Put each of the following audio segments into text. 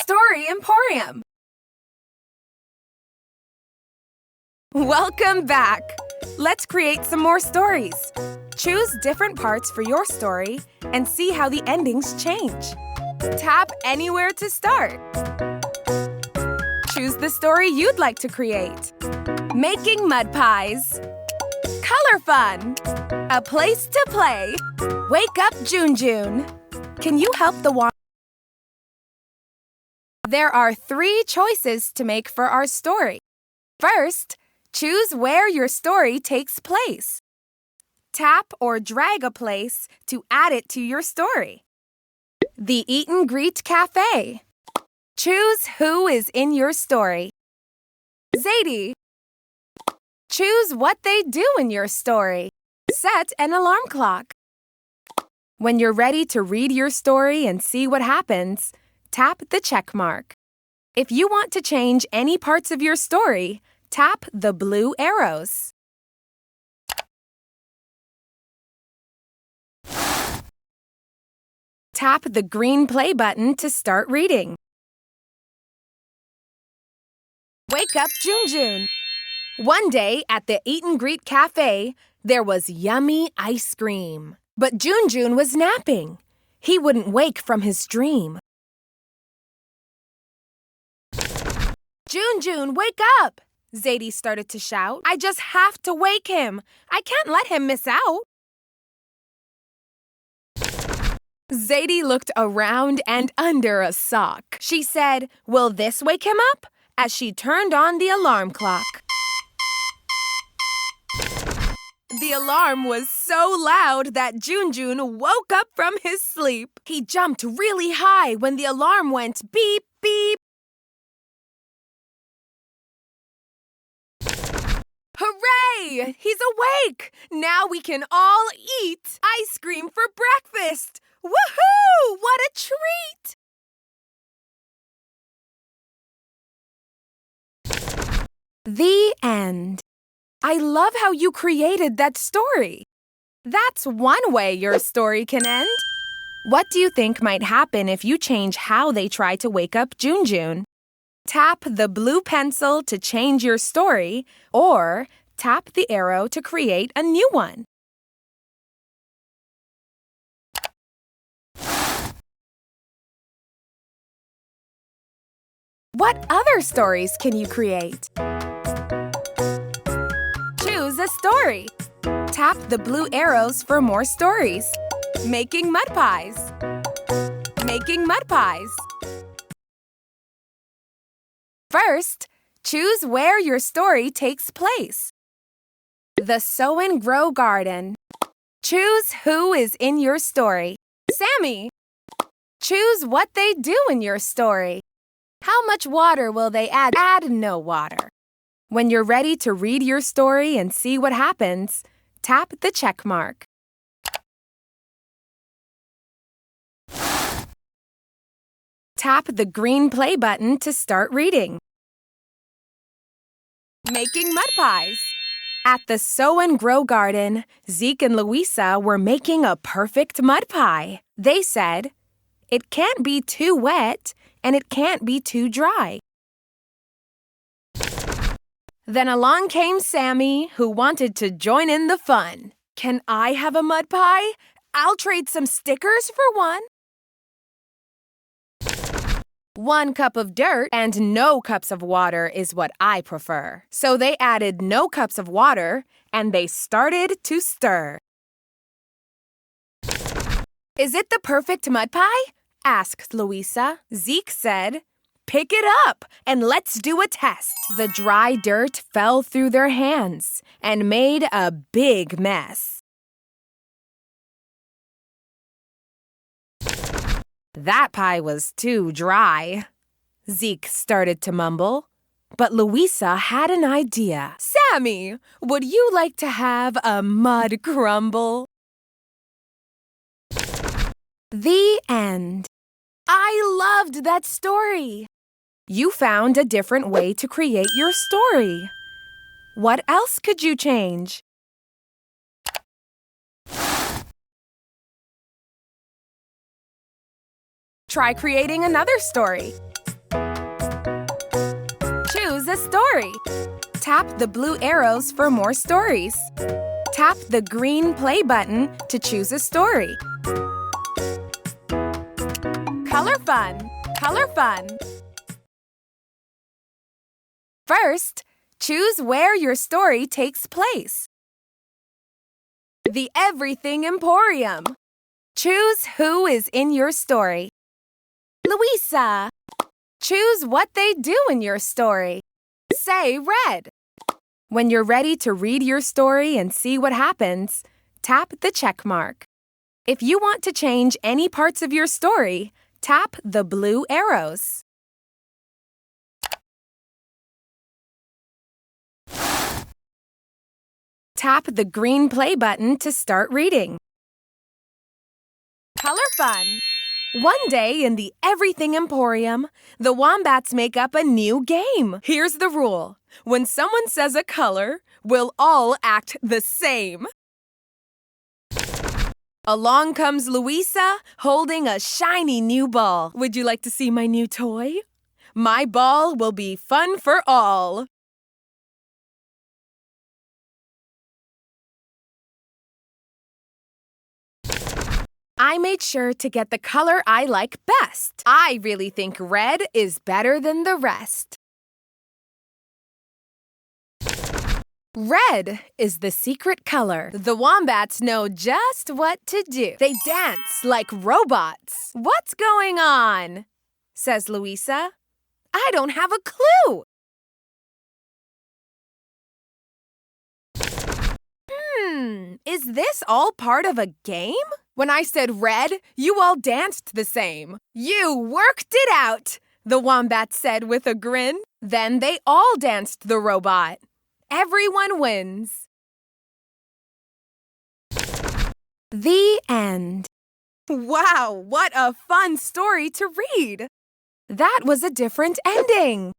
Story Emporium. Welcome back. Let's create some more stories. Choose different parts for your story and see how the endings change. Tap anywhere to start. Choose the story you'd like to create. Making mud pies. Color fun. A place to play. Wake up, June June. Can you help the Wombats? There are 3 choices to make for our story. First, choose where your story takes place. Tap or drag a place to add it to your story. The Eat and Greet Cafe. Choose who is in your story. Zadie. Choose what they do in your story. Set an alarm clock. When you're ready to read your story and see what happens, tap the check mark. If you want to change any parts of your story, tap the blue arrows. Tap the green play button to start reading. Wake up, June June. One day at the Eat and Greet Cafe, there was yummy ice cream. But June June was napping. He wouldn't wake from his dream. June June, wake up! Zadie started to shout. I just have to wake him. I can't let him miss out. Zadie looked around and under a sock. She said, will this wake him up? As she turned on the alarm clock. The alarm was so loud that June June woke up from his sleep. He jumped really high when the alarm went beep, beep. Hooray! He's awake! Now we can all eat ice cream for breakfast! Woohoo! What a treat! The end. I love how you created that story. That's one way your story can end. What do you think might happen if you change how they try to wake up June June? Tap the blue pencil to change your story, or tap the arrow to create a new one. What other stories can you create? Choose a story. Tap the blue arrows for more stories. Making mud pies. Making mud pies. First, choose where your story takes place. The Sow and Grow Garden. Choose who is in your story. Sammy. Choose what they do in your story. How much water will they add? Add no water. When you're ready to read your story and see what happens, tap the check mark. Tap the green play button to start reading. Making mud pies. At the Sow and Grow Garden, Zeke and Louisa were making a perfect mud pie. They said, it can't be too wet and it can't be too dry. Then along came Sammy, who wanted to join in the fun. Can I have a mud pie? I'll trade some stickers for one. 1 cup of dirt and no cups of water is what I prefer. So they added no cups of water and they started to stir. Is it the perfect mud pie? Asked Louisa. Zeke said, pick it up and let's do a test. The dry dirt fell through their hands and made a big mess. That pie was too dry, Zeke started to mumble. But Louisa had an idea. Sammy, would you like to have a mud crumble? The end. I loved that story. You found a different way to create your story. What else could you change? Try creating another story. story. Tap the blue arrows for more stories. Tap the green play button to choose a story. Color fun! Color fun! First, choose where your story takes place. The Everything Emporium. Choose who is in your story. Louisa. Choose what they do in your story. Say red. When you're ready to read your story and see what happens, tap the check mark. If you want to change any parts of your story, tap the blue arrows. Tap the green play button to start reading. Color fun! One day in the Everything Emporium, the Wombats make up a new game. Here's the rule. When someone says a color, we'll all act the same. Along comes Louisa, holding a shiny new ball. Would you like to see my new toy? My ball will be fun for all. I made sure to get the color I like best. I really think red is better than the rest. Red is the secret color. The Wombats know just what to do. They dance like robots. What's going on? Says Louisa. I don't have a clue. Is this all part of a game? When I said red, you all danced the same. You worked it out, the Wombat said with a grin. Then they all danced the robot. Everyone wins. The end. Wow, what a fun story to read. That was a different ending.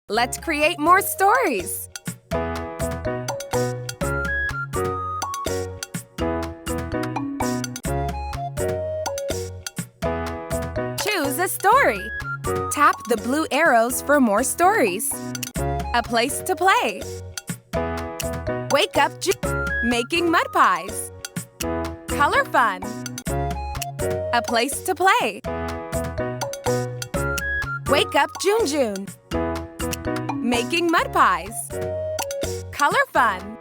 Let's create more stories. Choose a story. Tap the blue arrows for more stories. A place to play. Wake up, making mud pies. Color fun. A place to play. Wake up, June. Making mud pies. Color fun.